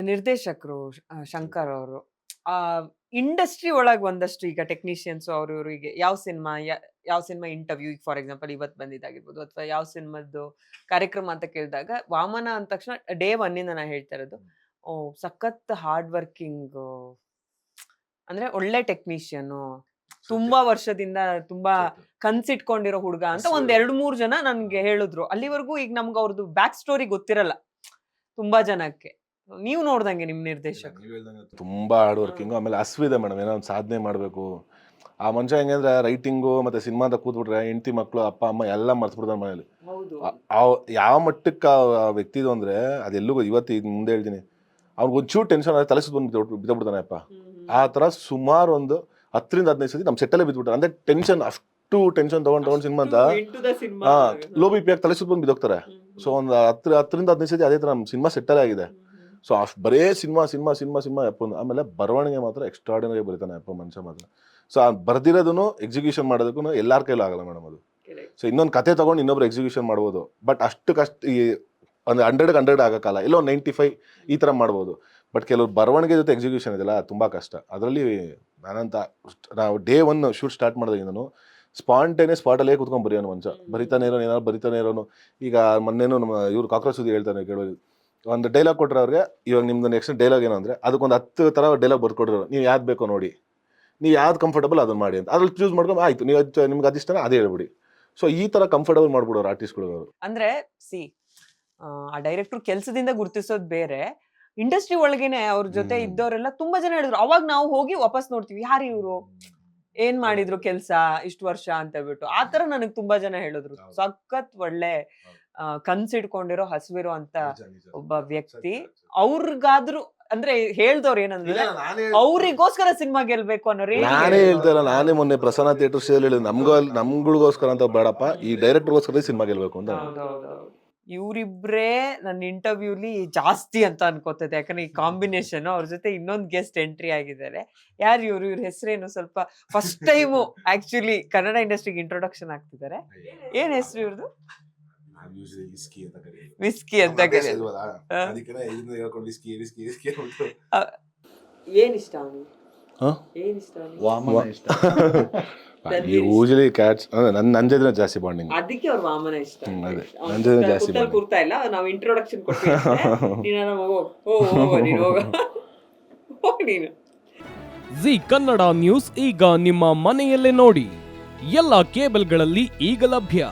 ನಿರ್ದೇಶಕರು ಶಂಕರ್ ಅವರು ಇಂಡಸ್ಟ್ರಿ ಒಳಗೆ ಒಂದಷ್ಟು ಈಗ ಟೆಕ್ನಿಷಿಯನ್ಸ್ ಅವ್ರು ಇವರಿಗೆ ಯಾವ ಸಿನಿಮಾ ಇಂಟರ್ವ್ಯೂ ಫಾರ್ ಎಕ್ಸಾಂಪಲ್ ಇವತ್ತು ಬಂದಿದ್ದಾಗಿರ್ಬೋದು ಅಥವಾ ಯಾವ ಸಿನಿಮಾದ್ದು ಕಾರ್ಯಕ್ರಮ ಅಂತ ಕೇಳಿದಾಗ ವಾಮನ ಅಂದ ತಕ್ಷಣ ಡೇ ಒನ್ನಿಂದ ನಾ ಹೇಳ್ತಾ ಇರೋದು ಸಖತ್ ಹಾರ್ಡ್ ವರ್ಕಿಂಗ್, ಅಂದ್ರೆ ಒಳ್ಳೆ ಟೆಕ್ನಿಷಿಯನ್, ತುಂಬಾ ವರ್ಷದಿಂದ ತುಂಬಾ ಕನ್ಸಿಟ್ಕೊಂಡಿರೋ ಹುಡುಗ ಅಂತ ಒಂದ್ 2-3 ಜನ ನನ್ಗೆ ಹೇಳಿದ್ರು. ಅಲ್ಲಿವರೆಗೂ ಈಗ ನಮ್ಗೆ ಅವ್ರದ್ದು ಬ್ಯಾಕ್ ಸ್ಟೋರಿ ಗೊತ್ತಿರಲ್ಲ ತುಂಬಾ ಜನಕ್ಕೆ. ನೀವು ನೋಡ್ದಂಗೆ ನಿಮ್ ನಿರ್ದೇಶಕ ತುಂಬಾ ಹಾರ್ಡ್ ವರ್ಕಿಂಗ್, ಆಮೇಲೆ ಹಸ್ವಿದೆ ಮೇಡಮ್, ಏನೋ ಒಂದು ಸಾಧನೆ ಮಾಡಬೇಕು. ಆ ಮನುಷ್ಯ ಹೆಂಗಂದ್ರೆ ರೈಟಿಂಗು ಮತ್ತೆ ಸಿನಿಮಾದ ಕೂತ್ಬಿಟ್ರೆ ಹೆಂಡತಿ ಮಕ್ಕಳು ಅಪ್ಪ ಅಮ್ಮ ಎಲ್ಲ ಮರ್ತ್ಬಿಡ್ತಾರೆ ಮನೇಲಿ. ಯಾವ ಮಟ್ಟಕ್ಕೆ ಆ ವ್ಯಕ್ತಿದು ಅಂದ್ರೆ ಅದೆಲ್ಲಿಗೂ ಇವತ್ತು ಈಗ ಮುಂದೆ ಹೇಳ್ತೀನಿ, ಅವ್ನಿಗೆ ಒಂಚೂರು ಟೆನ್ಷನ್ ಆದರೆ ತಲೆ ಸುತ್ತ ಬಿದ್ದಬಿಡ್ತಾನೆ ಅಪ್ಪ. ಆ ಥರ ಸುಮಾರು ಒಂದು 10-15 ಸತಿ ನಮ್ಮ ಸೆಟ್ಟಲ್ಲೇ ಬಿದ್ದುಬಿಟ್ರೆ, ಅಂದ್ರೆ ಟೆನ್ಷನ್, ಅಷ್ಟು ಟೆನ್ಷನ್ ತಗೊಂಡು ಸಿನಿಮಾ ಅಂತ ಲೋ ಬಿ ಪಿ ಆಗಿ ತಲೆ ಸುತ್ತ ಬಂದು ಬಿದ್ದೋಗ್ತಾರೆ. ಸೊ ಒಂದು 10-15 ಸತಿ ಅದೇ ಥರ ನಮ್ಮ ಸಿನಿಮಾ ಸೆಟ್ಟಲ್ಲೇ ಆಗಿದೆ. ಸೊ ಅಷ್ಟು ಬರೇ ಸಿನಿಮಾ ಅಪ್ಪ. ಆಮೇಲೆ ಬರವಣಿಗೆ ಮಾತ್ರ ಎಕ್ಸ್ಟ್ರಾರ್ಡಿನರಿ ಬರೀತಾನೆ ಅಪ್ಪ ಮನುಷ್ಯ ಮಾತ್ರ. ಸೊ ಆ ಬರ್ದಿರೋದನ್ನು ಎಕ್ಸಿಕ್ಯೂಷನ್ ಮಾಡೋದಕ್ಕೂ ಎಲ್ಲಾರ ಕೈಲೂ ಆಗಲ್ಲ ಮೇಡಮ್ ಅದು. ಸೊ ಇನ್ನೊಂದು ಕತೆ ತಗೊಂಡು ಇನ್ನೊಬ್ರು ಎಕ್ಸಿಕ್ಯೂಷನ್ ಮಾಡ್ಬೋದು, ಬಟ್ ಅಷ್ಟಕ್ಕಷ್ಟು ಈ ಒಂದು 100 ಆಗೋಕ್ಕಲ್ಲ, ಎಲ್ಲೋ 95 ಈ ಥರ ಮಾಡ್ಬೋದು. ಬಟ್ ಕೆಲವ್ರು ಬರವಣಿಗೆ ಜೊತೆ ಎಕ್ಸಿಕ್ಯೂಷನ್ ಇದೆಯಲ್ಲ ತುಂಬ ಕಷ್ಟ. ಅದರಲ್ಲಿ ನಾವು ಡೇ 1 ಶೂಟ್ ಸ್ಟಾರ್ಟ್ ಮಾಡಿದಾಗಿಂದನು ಸ್ಪಾಂಟೇನಿಯಸ್ ಸ್ಪಾಟಲ್ಲೇ ಕೂತ್ಕೊಂಡು ಬರೆಯೋನು ಮನುಷ್ಯ, ಬರಿತಾನೆ ಇರೋನು, ಏನಾದ್ರು ಬರಿತಾನೆ ಇರೋನು. ಈಗ ಮೊನ್ನೆನೂ ನಮ್ಮ ಇವ್ರು ಕಾಕ್ರೋಚ್ ಸುದ್ದಿ ಹೇಳ್ತಾನೆ, ಕೇಳೋದು ಒಂದು ಡೈಲಾಗ್ ಕೊಟ್ಟರೆ ಅವ್ರಿಗೆ, ಇವಾಗ ನಿಮ್ದು ನೆಕ್ಸ್ಟ್ ಡೈಲಾಗ್ ಏನು ಅಂದರೆ ಅದಕ್ಕೊಂದು 10 ಥರ ಡೈಲಾಗ್ ಬರ್ಕೊಟ್ಟಿರೋ, ನೀವು ಯಾವ್ದು ಬೇಕೋ ನೋಡಿ, ನೀವು ಯಾವ್ದು ಕಂಫರ್ಟಬಲ್ ಅದನ್ನು ಮಾಡಿ ಅಂತ ಅದ್ರಲ್ಲಿ ಚೂಸ್ ಮಾಡ್ಕೊಂಡು ಆಯಿತು, ನೀವು ನಿಮ್ಗೆ ಅದಿಷ್ಟನ ಅದೇ ಹೇಳ್ಬಿಡಿ. ಸೊ ಈ ಥರ ಕಂಫರ್ಟಬಲ್ ಮಾಡ್ಬಿಡೋರು ಆರ್ಟಿಸ್ಟ್ಗಳು ಅವರು. ಅಂದ್ರೆ ಆ ಡೈರೆಕ್ಟರ್ ಕೆಲಸದಿಂದ ಗುರುತಿಸೋದು ಬೇರೆ, ಇಂಡಸ್ಟ್ರಿ ಒಳಗೇನೆ ಅವ್ರ ಜೊತೆ ಇದ್ದವರೆಲ್ಲ ತುಂಬಾ ಜನ ಹೇಳಿದ್ರು. ಅವಾಗ ನಾವು ಹೋಗಿ ವಾಪಸ್ ನೋಡ್ತೀವಿ, ಯಾರು ಇವ್ರು, ಏನ್ ಮಾಡಿದ್ರು ಕೆಲ್ಸ ಇಷ್ಟು ವರ್ಷ ಅಂತ ಹೇಳ್ಬಿಟ್ಟು. ಆ ತರ ನನಗೆ ತುಂಬಾ ಜನ ಹೇಳಿದ್ರು. ಸಖತ್ ಒಳ್ಳೆ ಕನ್ಸಿಡ್ಕೊಂಡಿರೋ ಹಸಿವಿರೋ ಅಂತ ಒಬ್ಬ ವ್ಯಕ್ತಿ. ಅವ್ರಿಗಾದ್ರು ಅಂದ್ರೆ ಹೇಳ್ದವ್ರು ಏನಂದ್ರೆ ಅವ್ರಿಗೋಸ್ಕರ ಸಿನಿಮಾ ಗೆಲ್ಬೇಕು ಅನ್ನೋ ನಾನೇ ಹೇಳ್ತಾರ. ನಾನೇ ಮೊನ್ನೆ ಪ್ರಸನ್ನ ಥಿಯೇಟರ್ ಶೋ ಹೇಳಿದ್ ನಮ್ಗಳಿಗೋಸ್ಕರ ಅಂತ ಬೇಡಪ್ಪ, ಈ ಡೈರೆಕ್ಟರ್ಗೋಸ್ಕರ ಸಿನಿಮಾ ಗೆಲ್ಬೇಕು ಅಂತ. ಇವ್ರಿಬ್ರೇ ನನ್ನ ಇಂಟರ್ವ್ಯೂಲಿ ಜಾಸ್ತಿ ಅಂತ ಅನ್ಕೋತದೆ, ಯಾಕಂದ್ರೆ ಈ ಕಾಂಬಿನೇಷನ್. ಅವ್ರ ಜೊತೆ ಇನ್ನೊಂದು ಗೆಸ್ಟ್ ಎಂಟ್ರಿ ಆಗಿದ್ದಾರೆ. ಯಾರು ಇವ್ರ ಹೆಸರೇನು, ಸ್ವಲ್ಪ ಫಸ್ಟ್ ಟೈಮು ಆಕ್ಚುಲಿ ಕನ್ನಡ ಇಂಡಸ್ಟ್ರಿಗೆ ಇಂಟ್ರೊಡಕ್ಷನ್ ಆಗ್ತಿದ್ದಾರೆ. ಏನ್ ಹೆಸರು ಇವ್ರದ್ದು? ವಿಸ್ಕಿ ಅಂತ ಏನ್ ಇಷ್ಟ ಯೂಶಲಿ ಕ್ಯಾಟ್ಸ್ ನನ್ನ ಜೊತೆ ಜಾಸ್ತಿ ಬಾಂಡಿಂಗ್, ಅದಕ್ಕೆ ಅವ್ರ ವಾಮನ ಇಷ್ಟ. ನನ್ನ ಜೊತೆ ಜಾಸ್ತಿ ಕೂರ್ತಾ ಇಲ್ಲ, ನಾವು ಇಂಟ್ರೊಡಕ್ಷನ್ ಕೊಡ್ತೀವಿ. ಜಿ ಕನ್ನಡ ನ್ಯೂಸ್ ಈಗ ನಿಮ್ಮ ಮನೆಯಲ್ಲೇ ನೋಡಿ, ಎಲ್ಲ ಕೇಬಲ್ಗಳಲ್ಲಿ ಈಗ ಲಭ್ಯ.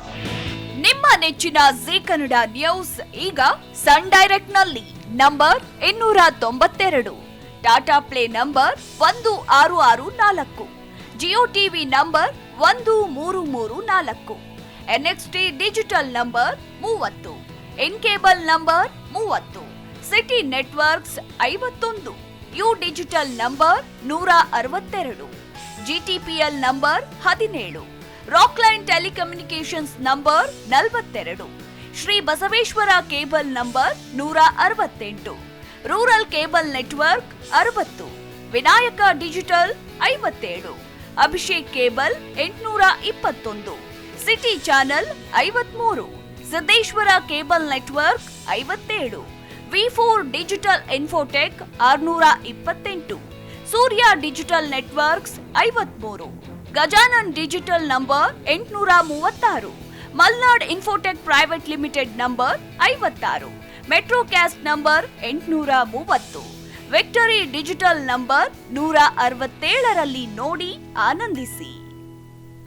ನಿಮ್ಮ ನೆಚ್ಚಿನ ಜಿ ಕನ್ನಡ ನ್ಯೂಸ್ ಈಗ ಸನ್ ಡೈರೆಕ್ಟ್ ನಲ್ಲಿ number 292, Tata Play number 1664, Jio TV number 1334, NXT digital number 30, N cable number 30, City Networks 51, U digital number 162, GTPL number 17, Rockline telecommunications number 42, Shri Basaveshwara cable number 168, rural cable network 60, Vinayaka digital 57, Abhishek cable 821, City channel 53, Siddeshwara cable network 57, ವಿ4 digital infotech 628, Surya digital networks 53, Gajanan digital number 836, Malnad infotech private limited number 56, Metrocast number 830, Victory digital number 167ರಲ್ಲಿ ನೋಡಿ ಆನಂದಿಸಿ.